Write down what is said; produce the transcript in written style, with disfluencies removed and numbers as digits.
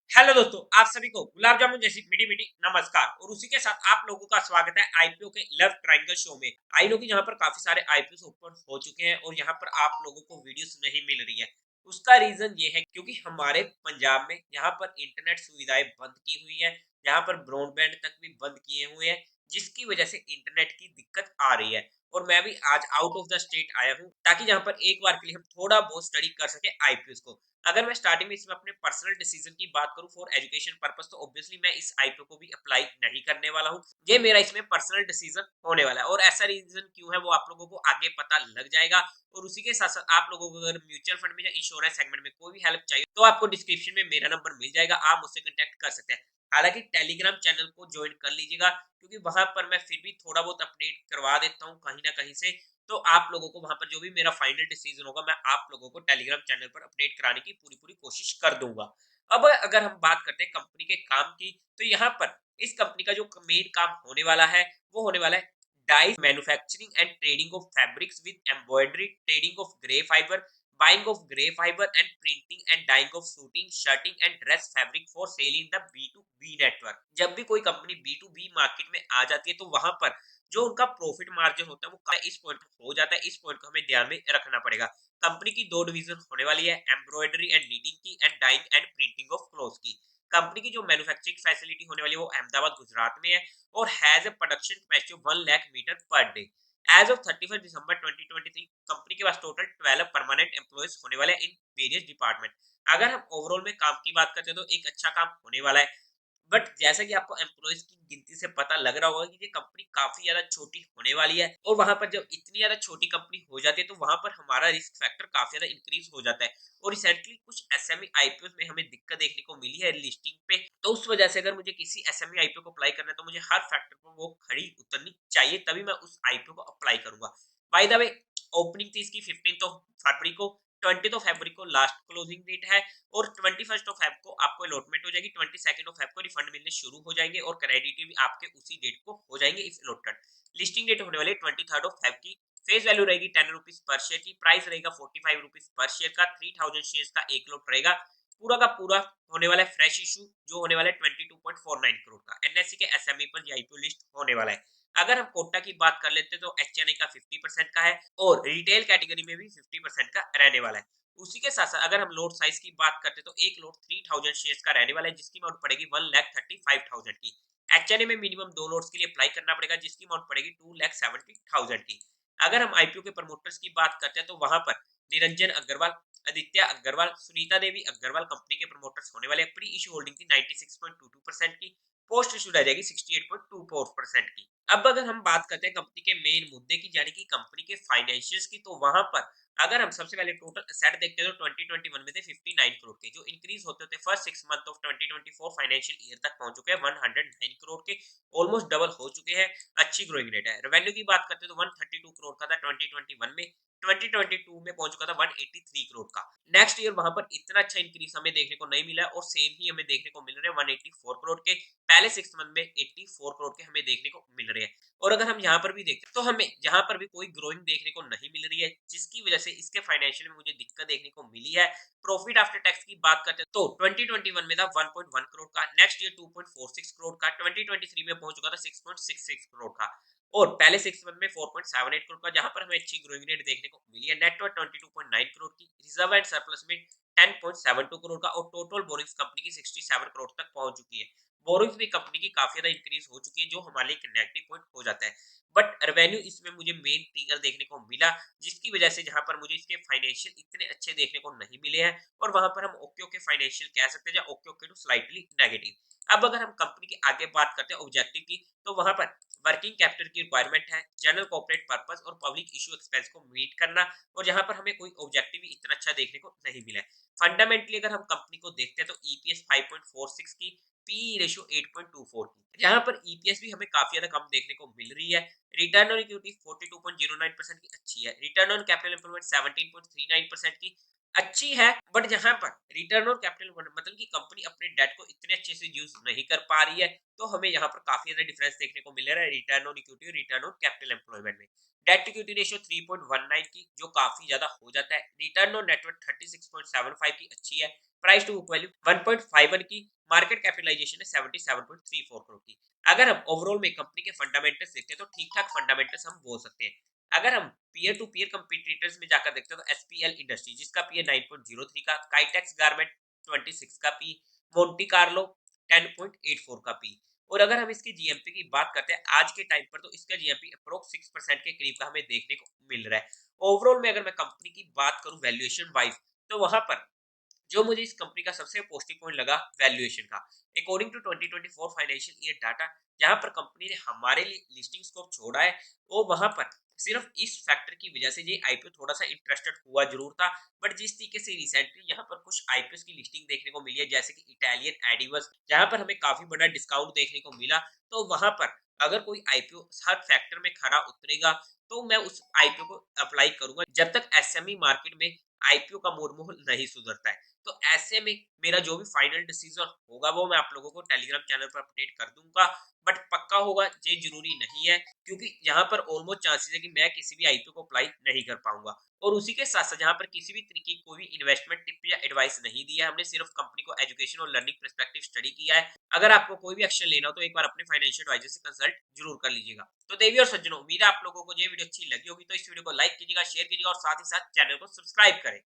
Hello दोस्तों, आप सभी को गुलाब जामुन जैसी मीठी मीठी नमस्कार। और उसी के साथ आप लोगों का स्वागत है आईपीओ के लव ट्रायंगल शो में। आई नो कि यहाँ पर काफी सारे आईपीओ ओपन हो चुके हैं और यहाँ पर आप लोगों को वीडियोस नहीं मिल रही है। उसका रीजन ये है क्योंकि हमारे पंजाब में यहाँ पर इंटरनेट सुविधाएं बंद की हुई है, यहाँ पर ब्रॉडबैंड तक भी बंद किए हुए हैं, जिसकी वजह से इंटरनेट की दिक्कत आ रही है। और मैं भी आज आउट ऑफ द स्टेट आया हूँ ताकि यहाँ पर एक बार के लिए हम थोड़ा बहुत स्टडी कर सके आईपीओ को। अगर मैं स्टार्टिंग में इसमें अपने पर्सनल डिसीजन की बात करूं फॉर एजुकेशन पर्पस, तो ऑब्वियसली मैं इस आईपीओ को भी अप्लाई नहीं करने वाला हूं। ये मेरा इसमें पर्सनल डिसीजन होने वाला है और ऐसा रीजन क्यों है वो आप लोगों को आगे पता लग जाएगा। और उसी के साथ साथ आप लोगों को अगर म्यूचुअल फंड में या इंश्योरेंस सेगमेंट में कोई भी हेल्प चाहिए तो आपको डिस्क्रिप्शन में मेरा नंबर मिल जाएगा, आप मुझसे कांटेक्ट कर सकते हैं। हालांकि टेलीग्राम चैनल को ज्वाइन कर लीजिएगा क्योंकि वहां पर मैं फिर भी थोड़ा बहुत अपडेट करवा देता हूँ कहीं ना कहीं से। तो आप लोगों को वहां पर जो भी मेरा फाइनल डिसीजन होगा मैं आप लोगों को टेलीग्राम चैनल पर अपडेट कराने की पूरी पूरी कोशिश कर दूंगा। अब अगर हम बात करते हैं कंपनी के काम की, तो यहाँ पर इस कंपनी का जो मेन काम होने वाला है वो होने वाला है dye manufacturing and trading of fabrics with embroidery, trading of grey fibre, buying of grey fibre and printing and dyeing of suiting shirting and dress fabric for sale in the B to B network. जब भी कोई company B to B market में आ जाती है तो वहां पर जो उनका प्रॉफिट मार्जिन होता है वो इस पॉइंट हो जाता है। इस पॉइंट को हमें ध्यान में रखना पड़ेगा। कंपनी की दो डिवीजन होने वाली है, एम्ब्रॉयडरी एंड नीटिंग की and dyeing and printing of cloth की। कंपनी की जो मैन्युफैक्चरिंग फैसिलिटी होने वाली है वो अहमदाबाद गुजरात में है और has a production capacity of 1 lakh metre per day. As of 31 December 2023 company के पास टोटल 12 परमानेंट एम्प्लॉयज होने वाले हैं इन वेरियस डिपार्टमेंट। अगर हम ओवरऑल में काम की बात करते हैं तो एक अच्छा काम होने वाला है। बट जैसा कि आपको एम्प्लॉइज की गिनती से पता लग रहा होगा कि ये कंपनी काफी ज्यादा छोटी होने वाली है और वहां पर जब इतनी ज्यादा छोटी कंपनी हो जाती है तो वहां पर हमारा रिस्क फैक्टर काफी ज्यादा इंक्रीज हो जाता है। और रिसेंटली कुछ एसएमई आईपीओ में हमें दिक्कत देखने को मिली है लिस्टिंग पे, तो उस वजह से अगर मुझे किसी एसएमई आईपीओ को अप्लाई करना है तो मुझे हर फैक्टर पर वो खड़ी उतरनी चाहिए, तभी मैं उस आईपीओ को अप्लाई करूंगा। बाय द वे, ओपनिंग थी इसकी 15 ऑफ फरवरी को, 20 ऑफ फरवरी को लास्ट क्लोजिंग डेट है और 21 ऑफ फेब को आपको अलॉटमेंट हो जाएगी। 22 ऑफ फेब को रिफंड मिलने शुरू हो जाएंगे और क्रेडिट भी आपके उसी डेट को हो जाएंगे इफ अलॉटेड। लिस्टिंग डेट होने वाली है 23 ऑफ फेब की। फेस वैल्यू रहेगी 10 रुपीज पर शेयर की, प्राइस रहेगा 45 रुपीज पर शेयर का, 3000 शेयर का एक लॉट रहेगा। पूरा का पूरा होने वाला है फ्रेश इशू जो होने वाला है 22.49 करोड़ का। एनएससी के एसएमई पर आईपीओ लिस्ट होने वाला है। अगर हम कोटा की बात कर लेते हैं तो एचएनआई का 50% का है और रिटेल कैटेगरी में भी 50% का रहने वाला है। उसी के साथ साथ अगर हम लोट साइज की बात करते हैं तो एक लोट 3000 शेयर्स का रहने वाला है जिसकी अमाउंट पड़ेगी 1,35,000 की। एचएनए में मिनिमम दो लोट्स के लिए अप्लाई करना पड़ेगा जिसकी अमाउंट पड़ेगी 2,70,000 की। अगर हम आईपीओ के प्रमोटर्स की बात करते हैं तो वहां पर निरंजन अग्रवाल, आदित्य अग्रवाल, सुनीता देवी अग्रवाल कंपनी के प्रमोटर्स होने वाले। प्री इशू होल्डिंग थी 96.22% की, पोस्ट इशू रह जाएगी 68.24% की। अब अगर हम बात करते हैं कंपनी के मेन मुद्दे की यानी कि कंपनी के फाइनेंशियल्स की, तो वहां पर अगर हम सबसे पहले टोटल एसेट देखते हैं तो 2021 में थे 59 करोड़ के, जो इंक्रीज होते होते first 6 month of 2024 financial year तक पहुंच चुके हैं 109 करोड़ के, ऑलमोस्ट डबल हो चुके हैं। अच्छी ग्रोइंग रेट है। रेवेन्यू की बात करते हैं तो 132 करोड़ का था 2021 में, 2022 में पहुंच चुका था 183 करोड़ का। नेक्स्ट ईयर वहां पर इतना अच्छा इंक्रीज हमें देखने को नहीं मिला और सेम ही हमें देखने को मिल रहे हैं 184 करोड़ के। पहले 6 मंथ में 84 करोड़ के हमें देखने को मिल रहे हैं। और अगर हम यहाँ पर भी देखें तो हमें यहाँ पर भी कोई ग्रोइंग देखने को नहीं मिल रही है, जिसकी वजह से इसके फाइनेंशियल में मुझे दिक्कत देखने को मिली है। प्रॉफिट आफ्टर टैक्स की बात करते हैं तो 2021 में था 1.1 करोड़ का, नेक्स्ट ईयर 2.46 करोड़ का, 2023 में पहुंच चुका था 6.66 करोड़ का और पहले 6 मंथ में 4.78 करोड़ का, जहां पर हमें अच्छी ग्रोइंग रेट देखने को मिली है। नेटवर्थ 22.9 करोड़ की, रिजर्व एंड सरप्लस में 10.72 करोड़ का और टोटल बोरिंग्स कंपनी की 67 करोड़ तक पहुंच चुकी है। बोरिंग्स भी कंपनी की काफी ज्यादा इंक्रीज हो चुकी है जो हमारे लिए एक नेगेटिव पॉइंट हो जाता है। बट रेवेन्यू इसमें मुझे मेन ट्रिगर देखने को मिला, जिसकी वजह से जहां पर मुझे इसके फाइनेंशियल इतने अच्छे देखने को नहीं मिले हैं और वहां पर हम ओके ओके फाइनेंशियल कह सकते हैं या okay okay to slightly negative. अब अगर हम कंपनी की आगे बात करते हैं ऑब्जेक्टिव की, तो वहां पर वर्किंग कैपिटल की रिक्वायरमेंट है, जनरल कॉर्पोरेट पर्पस और पब्लिक इशू एक्सपेंस को मीट करना, और जहां पर हमें कोई ऑब्जेक्टिव इतना अच्छा देखने को नहीं मिला है। फंडामेंटली अगर हम कंपनी को देखते हैं तो ईपीएस 5.46 की, पी रेशियो 8.24 की, जहां पर ईपीएस भी हमें काफी ज्यादा कम देखने को मिल रही है। रिटर्न ऑन इक्विटी 42.09% की अच्छी है, रिटर्न ऑन कैपिटल एम्प्लॉयमेंट 17.39% की, अच्छी है, बट जहाँ पर रिटर्न ऑन कैपिटल मतलब कि कंपनी अपने डेट को इतने अच्छे से यूज़ नहीं कर पा रही है, तो हमें यहाँ पर काफ़ी ज़्यादा डिफरेंस देखने को मिल रहा है रिटर्न ऑन इक्विटी और रिटर्न ऑन कैपिटल एम्प्लॉयमेंट में। डेट टू इक्विटी रेशियो 3.19 की जो काफ़ी ज़्यादा हो जाता है, रिटर्न ऑन नेटवर्थ 36.75 की अच्छी है, प्राइस टू बुक वैल्यू 1.51 की, मार्केट कैपिटलाइजेशन है 77.34 करोड़ की। अगर हम ओवरऑल में कंपनी के फंडामेंटल्स देखते हैं, तो ठीक-ठाक फंडामेंटल्स हम बोल सकते हैं। अगर हम पीयर टू पीयर कंपटीटर्स में जाकर देखते हैं तो एसपीएल इंडस्ट्री जिसका पी है 9.03 का, काइटेक्स गारमेंट 26 का पी, मोंटी कार्लो 10.84 का पी। और अगर हम इसकी जीएमपी की बात करते हैं आज के टाइम पर, तो इसका जीएमपी अप्रोक्स 6% के करीब का हमें देखने को मिल रहा है। ओवरऑल में अगर मैं कंपनी की बात करूं वैल्यूएशन वाइज, तो वहां पर जो मुझे इस कंपनी का सबसे पॉजिटिव पॉइंट लगा वैल्यूएशन का, according to 2024 financial year data, जहां पर कंपनी ने हमारे लिए लिस्टिंग स्कोप छोड़ा है, वो वहां पर सिर्फ इस फैक्टर की वजह से ये आईपीओ थोड़ा सा इंटरेस्टेड हुआ जरूर था। बट जिस तरीके से रिसेंटली यहाँ पर कुछ आईपीओ की लिस्टिंग देखने को मिली है, जैसे कि इटालियन एडिवस, जहां पर हमें काफी बड़ा डिस्काउंट देखने को मिला, तो वहां पर अगर कोई आईपीओ हर फैक्टर में खरा उतरेगा, तो मैं उस आईपीओ को अप्लाई करूंगा जब तक एसएमई मार्केट में आईपीओ का मोड़ नहीं सुधरता है। तो ऐसे में मेरा जो भी फाइनल डिसीजन होगा वो मैं आप लोगों को टेलीग्राम चैनल पर अपडेट कर दूंगा। बट पक्का होगा ये जरूरी नहीं है, क्योंकि यहाँ पर ऑलमोस्ट चांसेस है कि मैं किसी भी आईपीओ को अप्लाई नहीं कर पाऊंगा। और उसी के साथ साथ यहाँ पर किसी भी तरीके की कोई भी इन्वेस्टमेंट टिप या एडवाइस नहीं दिया है, हमने सिर्फ कंपनी को एजुकेशन और लर्निंग पर्सपेक्टिव स्टडी किया है। अगर आपको कोई भी एक्शन लेना हो तो एक बार अपने फाइनेंशियल एडवाइजर से कंसल्ट जरूर कर लीजिएगा। तो देवी और सज्जनों, उम्मीद है आप लोगों को ये वीडियो अच्छी लगी होगी, तो इस वीडियो को लाइक कीजिएगा, शेयर कीजिएगा और साथ ही साथ चैनल को सब्सक्राइब करें।